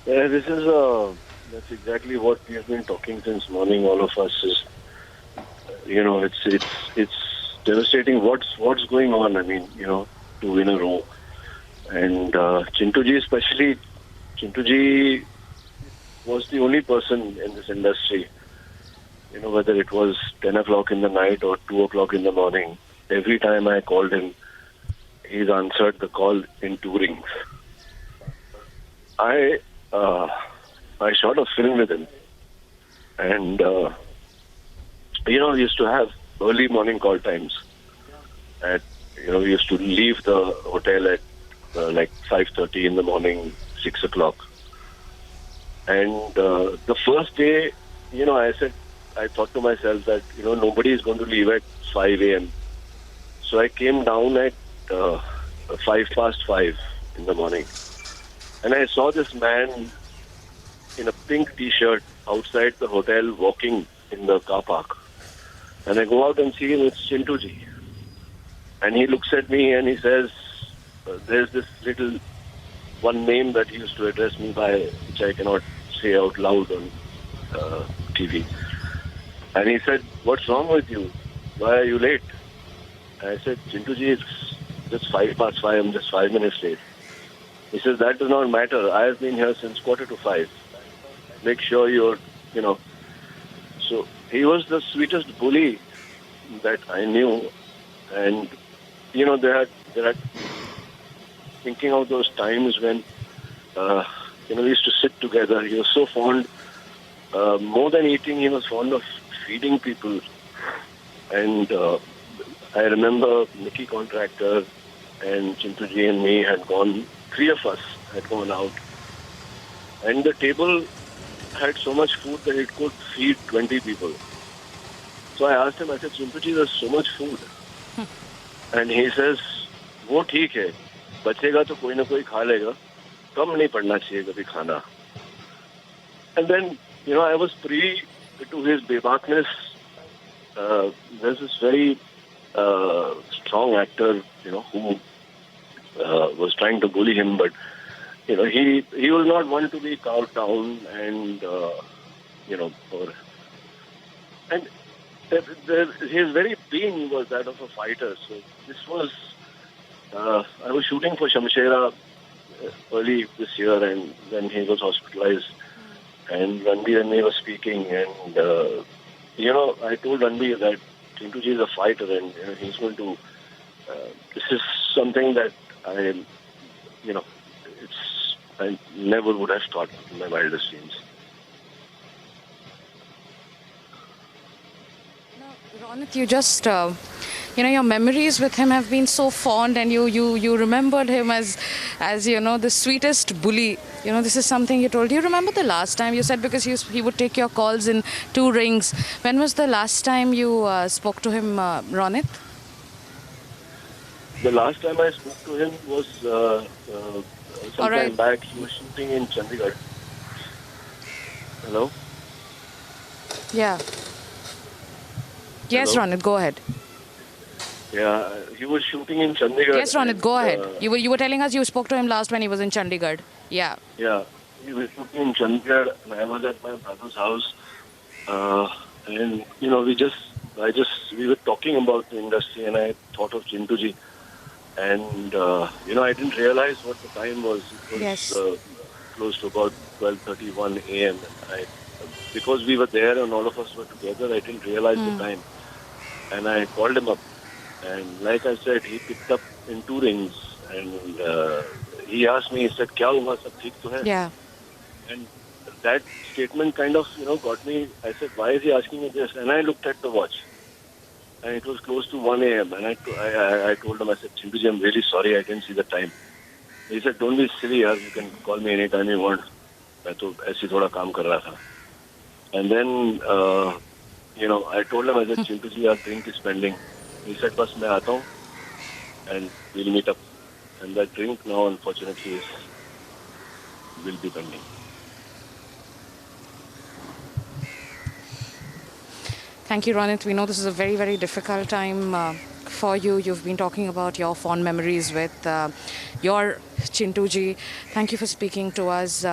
Yeah, that's exactly what we have been talking since morning. All of us is, it's devastating. What's going on? I mean, two in a row, and Chintuji especially. Chintuji was the only person in this industry. Whether it was 10 o'clock in the night or 2 o'clock in the morning, every time I called him, he's answered the call in two rings. I uh, I shot a film with him, and we used to have early morning call times. At we used to leave the hotel at like 5:30 in the morning, 6 o'clock. And the first day, I thought to myself that nobody is going to leave at 5 a.m. So I came down at 5 past 5 in the morning, and I saw this man in a pink T-shirt outside the hotel walking in the car park. And I go out and see him, it's Chintuji. And he looks at me and he says, there's this little one name that he used to address me by, which I cannot say out loud on TV. And he said, what's wrong with you? Why are you late? And I said, Chintuji, it's just 5 past 5. I'm just 5 minutes late. He says, that does not matter. I have been here since 4:45. Make sure So he was the sweetest bully that I knew. And, there are thinking of those times when, we used to sit together. He was so fond, more than eating, he was fond of feeding people. And I remember Nicky Contractor and Chintuji and me had gone, three of us had gone out. And the table had so much food that it could feed 20 people. So I asked him, I said, Chintuji, there's so much food. And he says, वो ठीक है, बचेगा तो कोई ना कोई खा लेगा, कम नहीं पड़ना चाहिए कभी खाना. And then, I was privy to his bebakness. There's this very strong actor, who was trying to bully him, but he was not one to be cowed down, and and his very being was that of a fighter. So this was, I was shooting for Shamshera early this year, and then he was hospitalized, and Ranbir and me were speaking, and I told Ranbir that Chintuji is a fighter, and he's going to. This is something that I never would have thought in my wildest dreams. Ronit, you just, your memories with him have been so fond, and you remembered him as the sweetest bully. This is something you told. Do you remember the last time you said, because he would take your calls in two rings? When was the last time you spoke to him, Ronit? The last time I spoke to him was some time back. He was shooting in Chandigarh. Hello? Yeah. Yes, Hello? Ronit, go ahead. Yeah, he was shooting in Chandigarh. Yes, Ronit, go ahead. You were telling us you spoke to him last when he was in Chandigarh. Yeah. Yeah, he was shooting in Chandigarh, and I was at my brother's house. And we were talking about the industry, and I thought of Chintuji. And I didn't realize what the time was. It was close to about 12:31 a.m. Because we were there and all of us were together, I didn't realize the time. And I called him up, and like I said, he picked up in two rings, and he asked me, he said, "Kya hua, sab theek to hai?" Yeah. And that statement kind of, got me. I said, why is he asking me this? And I looked at the watch, and it was close to 1 a.m. And I told him, I said, Chintuji, I'm really sorry, I didn't see the time. He said, don't be silly, yaar. You can call me anytime you want. मैं तो ऐसे थोड़ा काम कर रहा था. And then, I told him, I said, Chintuji, our drink is pending. He said, बस मैं आता हूँ, and we'll meet up. And that drink now, unfortunately, will be pending. Thank you, Ronit. We know this is a very, very difficult time for you. You've been talking about your fond memories with your Chintuji. Thank you for speaking to us.